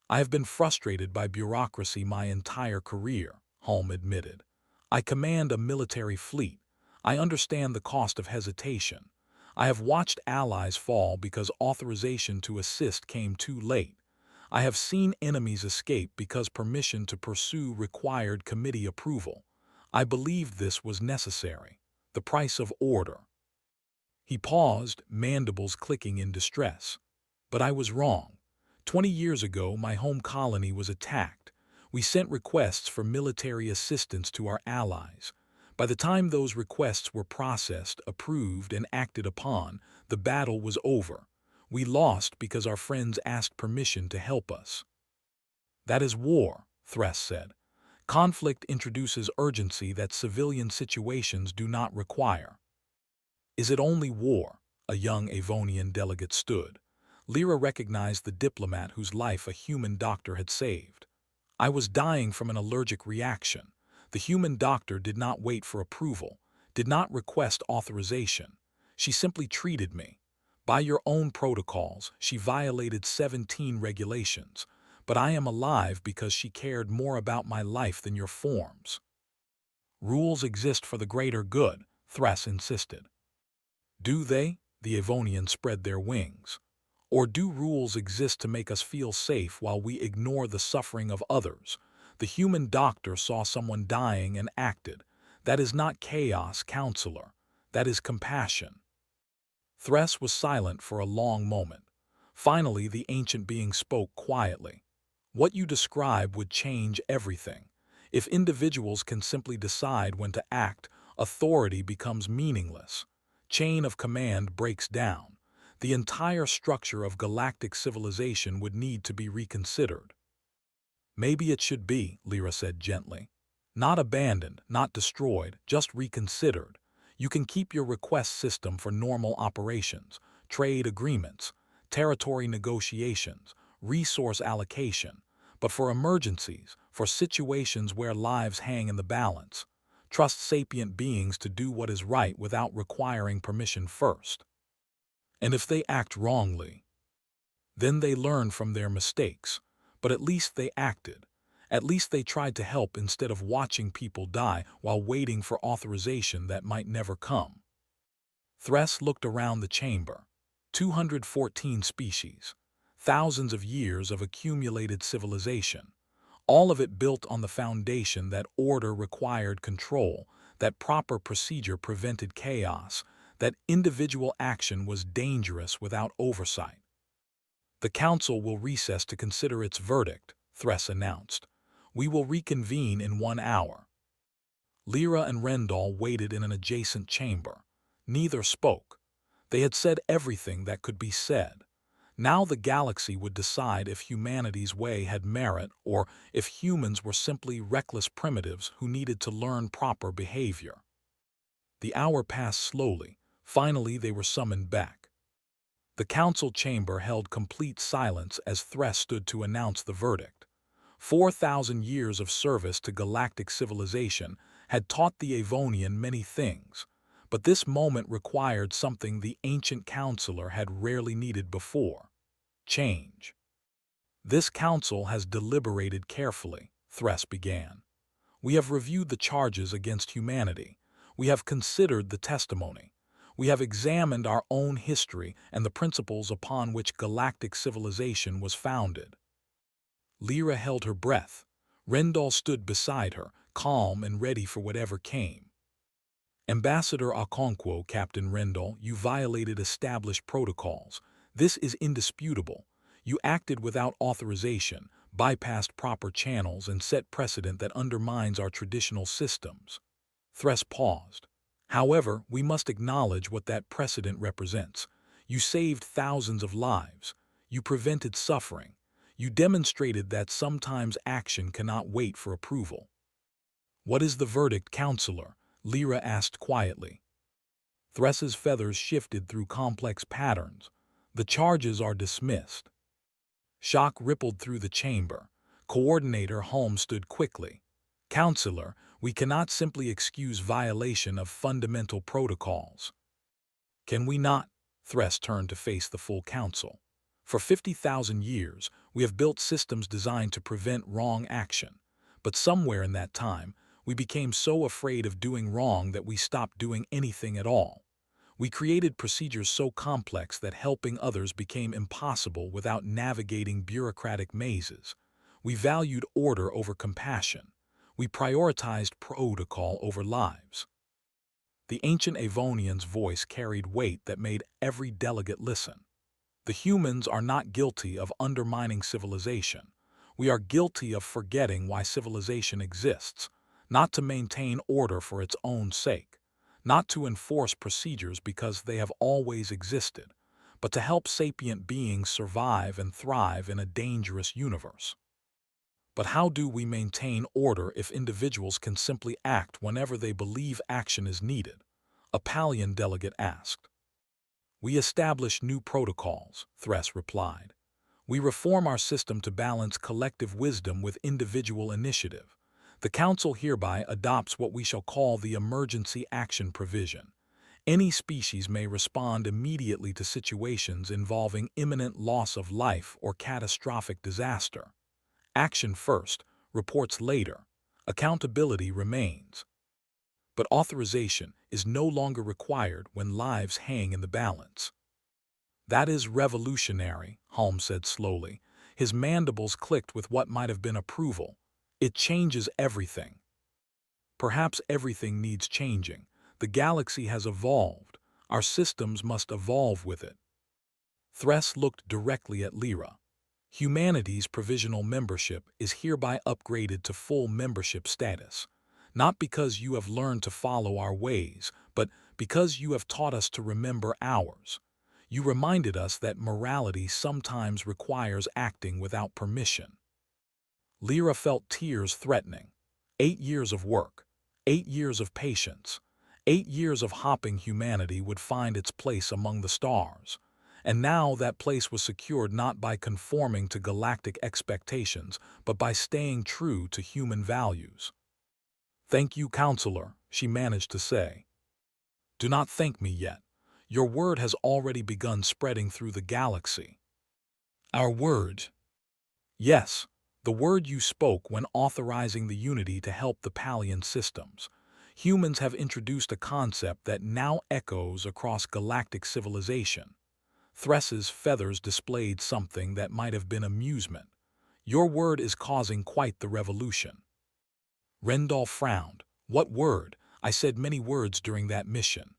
I have been frustrated by bureaucracy my entire career, Holm admitted. I command a military fleet. I understand the cost of hesitation. I have watched allies fall because authorization to assist came too late. I have seen enemies escape because permission to pursue required committee approval. I believed this was necessary. The price of order. He paused, mandibles clicking in distress. But I was wrong. 20 years ago, my home colony was attacked. We sent requests for military assistance to our allies. By the time those requests were processed, approved, and acted upon, the battle was over. We lost because our friends asked permission to help us. That is war, Thress said. Conflict introduces urgency that civilian situations do not require. Is it only war? A young Avonian delegate stood. Lyra recognized the diplomat whose life a human doctor had saved. I was dying from an allergic reaction. The human doctor did not wait for approval, did not request authorization. She simply treated me. By your own protocols, she violated 17 regulations, but I am alive because she cared more about my life than your forms. Rules exist for the greater good, Thress insisted. Do they? The Avonians spread their wings. Or do rules exist to make us feel safe while we ignore the suffering of others? The human doctor saw someone dying and acted. That is not chaos, counselor. That is compassion. Thress was silent for a long moment. Finally, the ancient being spoke quietly. What you describe would change everything. If individuals can simply decide when to act, authority becomes meaningless. Chain of command breaks down. The entire structure of galactic civilization would need to be reconsidered. Maybe it should be, Lyra said gently. Not abandoned, not destroyed, just reconsidered. You can keep your request system for normal operations, trade agreements, territory negotiations, resource allocation. But for emergencies, for situations where lives hang in the balance, trust sapient beings to do what is right without requiring permission first. And if they act wrongly, then they learn from their mistakes. But at least they acted. At least they tried to help instead of watching people die while waiting for authorization that might never come. Thress looked around the chamber. 214 species. Thousands of years of accumulated civilization. All of it built on the foundation that order required control, that proper procedure prevented chaos, that individual action was dangerous without oversight. The council will recess to consider its verdict, Thress announced. We will reconvene in 1 hour. Lyra and Rendal waited in an adjacent chamber. Neither spoke. They had said everything that could be said. Now the galaxy would decide if humanity's way had merit or if humans were simply reckless primitives who needed to learn proper behavior. The hour passed slowly. Finally, they were summoned back. The council chamber held complete silence as Thress stood to announce the verdict. 4,000 years of service to galactic civilization had taught the Avonian many things, but this moment required something the ancient counselor had rarely needed before: change. This council has deliberated carefully, Thress began. We have reviewed the charges against humanity. We have considered the testimony. We have examined our own history and the principles upon which galactic civilization was founded. Lyra held her breath. Rendal stood beside her, calm and ready for whatever came. Ambassador Okonkwo, Captain Rendal, you violated established protocols. This is indisputable. You acted without authorization, bypassed proper channels, and set precedent that undermines our traditional systems. Thress paused. However, we must acknowledge what that precedent represents. You saved thousands of lives. You prevented suffering. You demonstrated that sometimes action cannot wait for approval. "What is the verdict, Counselor?" Lyra asked quietly. Thress's feathers shifted through complex patterns. "The charges are dismissed." Shock rippled through the chamber. Coordinator Holmes stood quickly. "Counselor, we cannot simply excuse violation of fundamental protocols." "Can we not?" Thress turned to face the full council. "For 50,000 years, we have built systems designed to prevent wrong action. But somewhere in that time, we became so afraid of doing wrong that we stopped doing anything at all. We created procedures so complex that helping others became impossible without navigating bureaucratic mazes. We valued order over compassion. We prioritized protocol over lives." The ancient Avonian's voice carried weight that made every delegate listen. "The humans are not guilty of undermining civilization. We are guilty of forgetting why civilization exists, not to maintain order for its own sake, not to enforce procedures because they have always existed, but to help sapient beings survive and thrive in a dangerous universe." "But how do we maintain order if individuals can simply act whenever they believe action is needed?" a Pallian delegate asked. "We establish new protocols," Thress replied. "We reform our system to balance collective wisdom with individual initiative. The Council hereby adopts what we shall call the Emergency Action Provision. Any species may respond immediately to situations involving imminent loss of life or catastrophic disaster. Action first, reports later. Accountability remains. But authorization is no longer required when lives hang in the balance." "That is revolutionary," Holmes said slowly. His mandibles clicked with what might have been approval. "It changes everything." "Perhaps everything needs changing. The galaxy has evolved. Our systems must evolve with it." Thress looked directly at Lyra. "Humanity's provisional membership is hereby upgraded to full membership status. Not because you have learned to follow our ways, but because you have taught us to remember ours. You reminded us that morality sometimes requires acting without permission." Lyra felt tears threatening. 8 years of work, 8 years of patience, 8 years of hoping humanity would find its place among the stars. And now that place was secured not by conforming to galactic expectations, but by staying true to human values. "Thank you, Counselor," she managed to say. "Do not thank me yet. Your word has already begun spreading through the galaxy." "Our word?" "Yes, the word you spoke when authorizing the Unity to help the Pallian systems. Humans have introduced a concept that now echoes across galactic civilization." Thress's feathers displayed something that might have been amusement. "Your word is causing quite the revolution." Rendolph frowned. "What word? I said many words during that mission."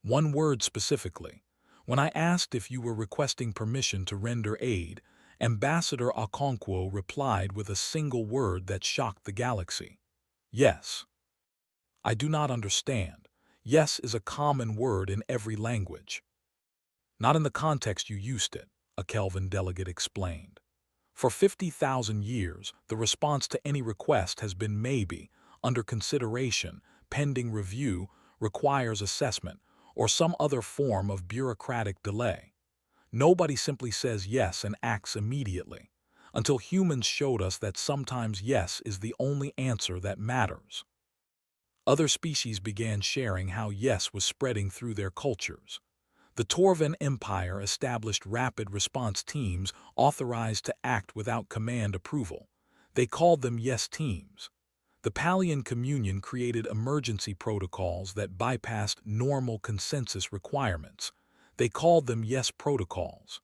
"One word specifically. When I asked if you were requesting permission to render aid, Ambassador Okonkwo replied with a single word that shocked the galaxy. Yes." "I do not understand. Yes is a common word in every language." "Not in the context you used it," a Kelvin delegate explained. "For 50,000 years, the response to any request has been maybe, under consideration, pending review, requires assessment, or some other form of bureaucratic delay. Nobody simply says yes and acts immediately, until humans showed us that sometimes yes is the only answer that matters." Other species began sharing how yes was spreading through their cultures. The Torvan Empire established rapid response teams authorized to act without command approval. They called them yes teams. The Pallian Communion created emergency protocols that bypassed normal consensus requirements. They called them yes protocols.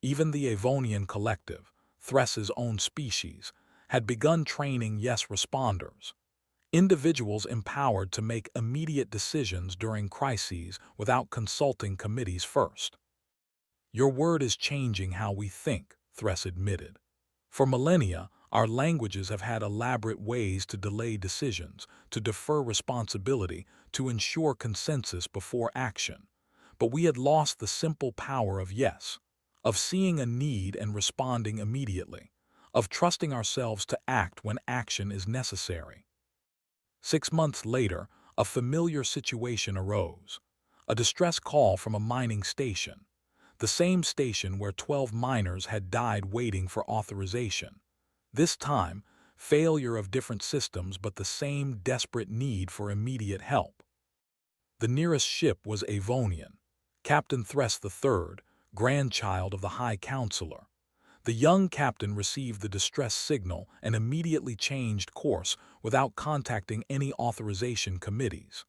Even the Avonian Collective, Thress's own species, had begun training yes responders. Individuals empowered to make immediate decisions during crises without consulting committees first. "Your word is changing how we think," Thress admitted. "For millennia, Our languages have had elaborate ways to delay decisions, to defer responsibility, to ensure consensus before action. But we had lost the simple power of yes, of seeing a need and responding immediately, of trusting ourselves to act when action is necessary. 6 months later, a familiar situation arose. A distress call from a mining station, the same station where 12 miners had died waiting for authorization. This time, failure of different systems but the same desperate need for immediate help. The nearest ship was Avonian, Captain Thress III, grandchild of the High Counselor. The young captain received the distress signal and immediately changed course without contacting any authorization committees.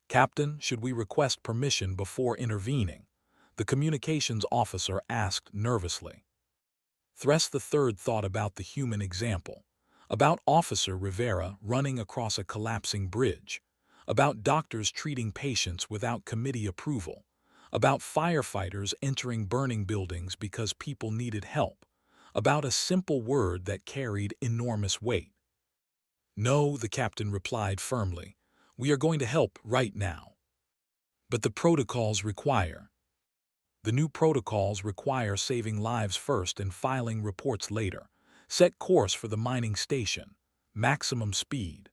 "Captain, should we request permission before intervening?" the communications officer asked nervously. Thress III thought about the human example, about Officer Rivera running across a collapsing bridge, about doctors treating patients without committee approval, about firefighters entering burning buildings because people needed help, about a simple word that carried enormous weight. "No," the captain replied firmly. "We are going to help right now. But the protocols require. The new protocols require saving lives first and filing reports later. Set course for the mining station. Maximum speed."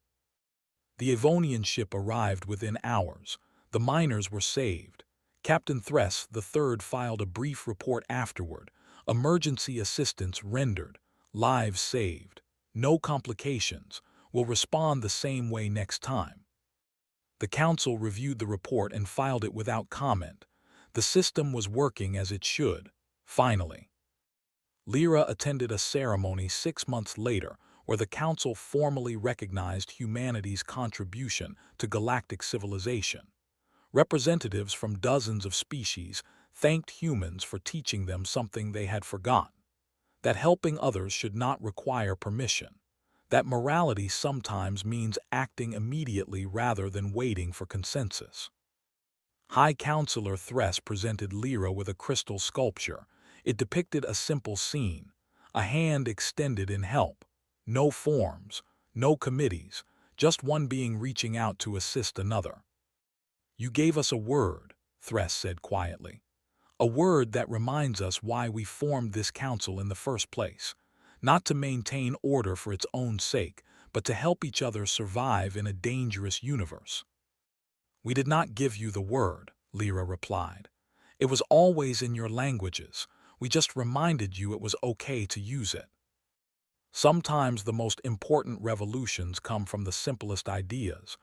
The Avonian ship arrived within hours. The miners were saved. Captain Thress III filed a brief report afterward. "Emergency assistance rendered. Lives saved. No complications. Will respond the same way next time." The council reviewed the report and filed it without comment. The system was working as it should, finally. Lyra attended a ceremony 6 months later where the council formally recognized humanity's contribution to galactic civilization. Representatives from dozens of species thanked humans for teaching them something they had forgotten: that helping others should not require permission, that morality sometimes means acting immediately rather than waiting for consensus. High Counselor Thress presented Lyra with a crystal sculpture. It depicted a simple scene, a hand extended in help. No forms, no committees, just one being reaching out to assist another. "You gave us a word," Thress said quietly. "A word that reminds us why we formed this council in the first place. Not to maintain order for its own sake, but to help each other survive in a dangerous universe." "We did not give you the word," Lyra replied. "It was always in your languages. We just reminded you it was okay to use it." Sometimes the most important revolutions come from the simplest ideas.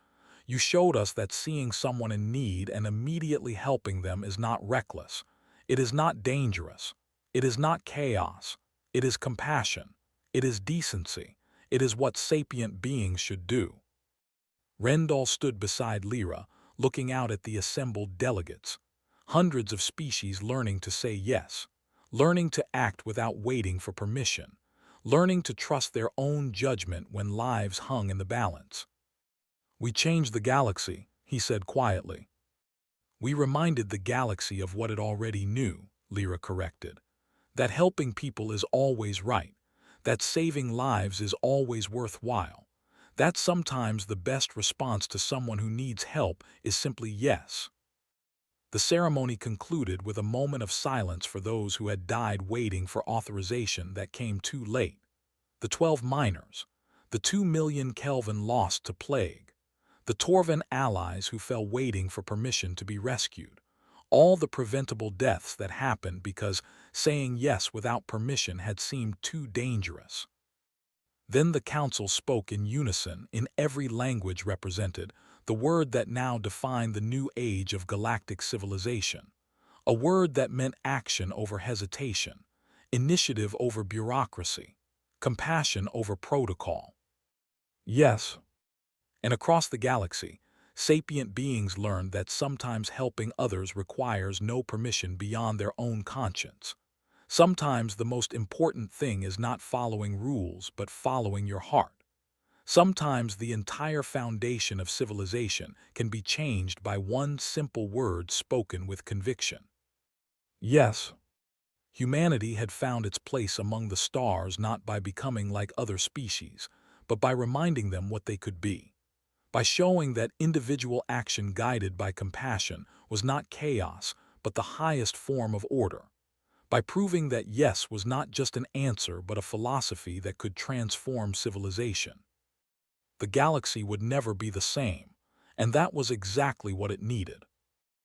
You showed us that seeing someone in need and immediately helping them is not reckless. It is not dangerous. It is not chaos. It is compassion. It is decency. It is what sapient beings should do. Rendall stood beside Lyra, looking out at the assembled delegates. Hundreds of species learning to say yes, learning to act without waiting for permission, learning to trust their own judgment when lives hung in the balance. "We changed the galaxy," he said quietly. "We reminded the galaxy of what it already knew," Lyra corrected. "That helping people is always right, that saving lives is always worthwhile, that sometimes the best response to someone who needs help is simply yes." The ceremony concluded with a moment of silence for those who had died waiting for authorization that came too late. The 12 miners, the 2 million Kelvin lost to plague, the Torvan allies who fell waiting for permission to be rescued, all the preventable deaths that happened because saying yes without permission had seemed too dangerous. Then the council spoke in unison, in every language represented, the word that now defined the new age of galactic civilization, a word that meant action over hesitation, initiative over bureaucracy, compassion over protocol. Yes. And across the galaxy, sapient beings learned that sometimes helping others requires no permission beyond their own conscience. Sometimes the most important thing is not following rules but following your heart. Sometimes the entire foundation of civilization can be changed by one simple word spoken with conviction. Yes. Humanity had found its place among the stars not by becoming like other species, but by reminding them what they could be. By showing that individual action guided by compassion was not chaos, but the highest form of order. By proving that yes was not just an answer but a philosophy that could transform civilization. The galaxy would never be the same, and that was exactly what it needed.